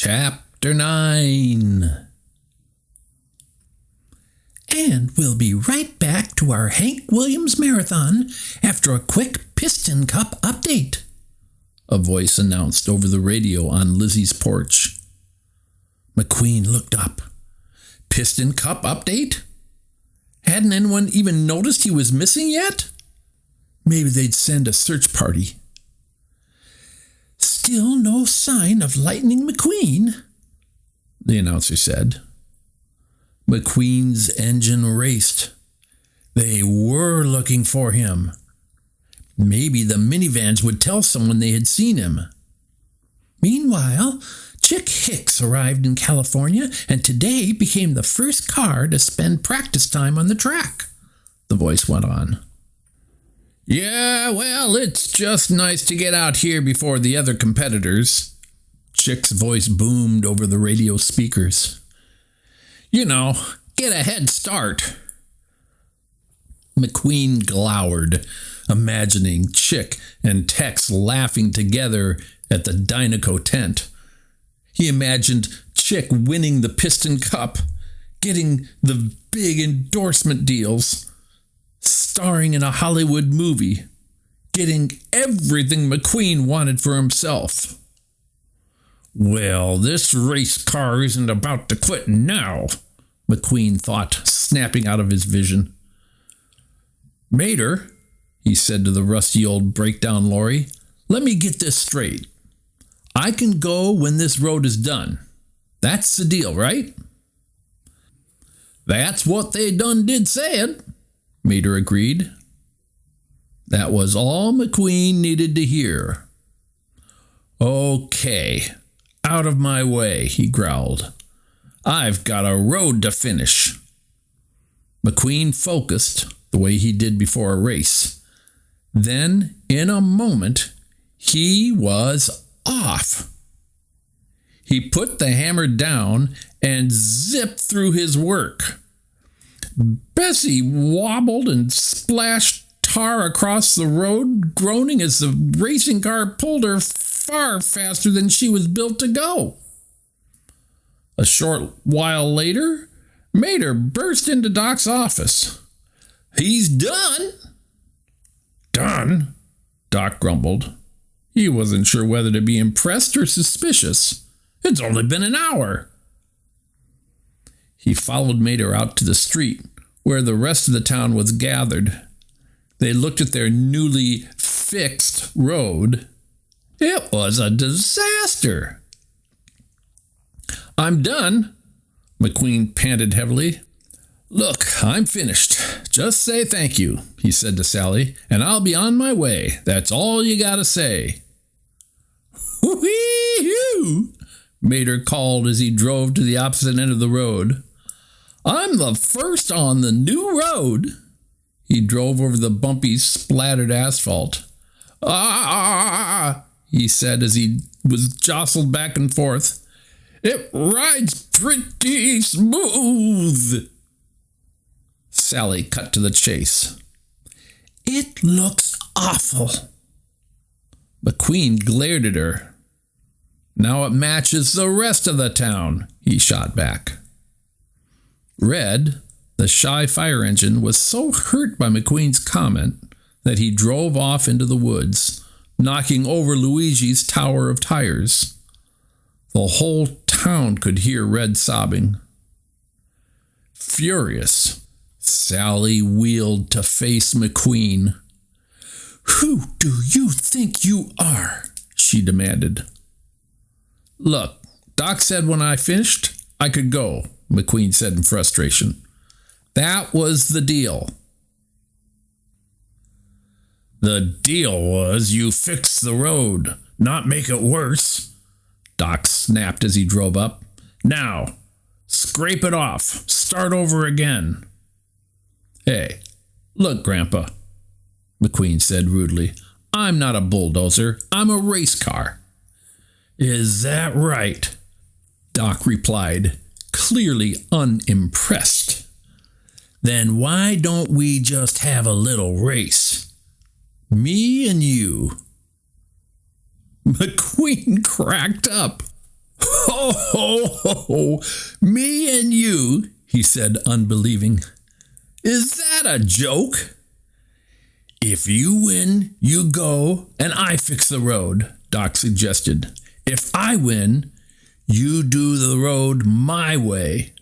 Chapter 9. And we'll be right back to our Hank Williams marathon after a quick Piston Cup update, a voice announced over the radio on Lizzie's porch. McQueen looked up. Piston Cup update? Hadn't anyone even noticed he was missing yet? Maybe they'd send a search party. Still no sign of Lightning McQueen, the announcer said. McQueen's engine raced. They were looking for him. Maybe the minivans would tell someone they had seen him. Meanwhile, Chick Hicks arrived in California and today became the first car to spend practice time on the track, the voice went on. Yeah, well, it's just nice to get out here before the other competitors. Chick's voice boomed over the radio speakers. You know, get a head start. McQueen glowered, imagining Chick and Tex laughing together at the Dynaco tent. He imagined Chick winning the Piston Cup, getting the big endorsement deals, starring in a Hollywood movie, getting everything McQueen wanted for himself. Well, this race car isn't about to quit now, McQueen thought, snapping out of his vision. Mater, he said to the rusty old breakdown lorry, let me get this straight. I can go when this road is done. That's the deal, right? That's what they done did said, Mater agreed. That was all McQueen needed to hear. Okay, out of my way, he growled. I've got a road to finish. McQueen focused the way he did before a race. Then, in a moment, he was off. He put the hammer down and zipped through his work. Bessie wobbled and splashed tar across the road, groaning as the racing car pulled her far faster than she was built to go. A short while later, Mater burst into Doc's office. He's done. Done? Doc grumbled. He wasn't sure whether to be impressed or suspicious. It's only been an hour. He followed Mater out to the street where the rest of the town was gathered. They looked at their newly fixed road. It was a disaster. I'm done, McQueen panted heavily. Look, I'm finished. Just say thank you, he said to Sally, and I'll be on my way. That's all you gotta say. Whee-hoo! Mater called as he drove to the opposite end of the road. I'm the first on the new road. He drove over the bumpy, splattered asphalt. Ah, he said as he was jostled back and forth. It rides pretty smooth. Sally cut to the chase. It looks awful. McQueen glared at her. Now it matches the rest of the town, he shot back. Red, the shy fire engine, was so hurt by McQueen's comment that he drove off into the woods, knocking over Luigi's tower of tires. The whole town could hear Red sobbing. Furious, Sally wheeled to face McQueen. Who do you think you are? She demanded. Look, Doc said when I finished, I could go, McQueen said in frustration. That was the deal. The deal was you fix the road, not make it worse, Doc snapped as he drove up. Now, scrape it off. Start over again. Hey, look, Grandpa, McQueen said rudely. I'm not a bulldozer. I'm a race car. Is that right? Doc replied, clearly unimpressed. Then why don't we just have a little race? Me and you. McQueen cracked up. Ho, ho, ho, ho. Me and you, he said, unbelieving. Is that a joke? If you win, you go, and I fix the road, Doc suggested. If I win, you do the road my way.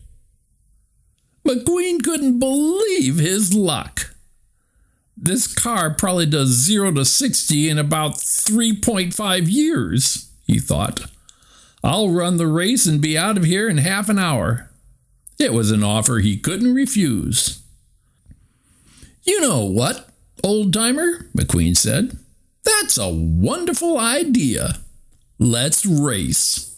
McQueen couldn't believe his luck. This car probably does 0 to 60 in about 3.5 years, he thought. I'll run the race and be out of here in half an hour. It was an offer he couldn't refuse. You know what, old-timer, McQueen said. That's a wonderful idea. Let's race.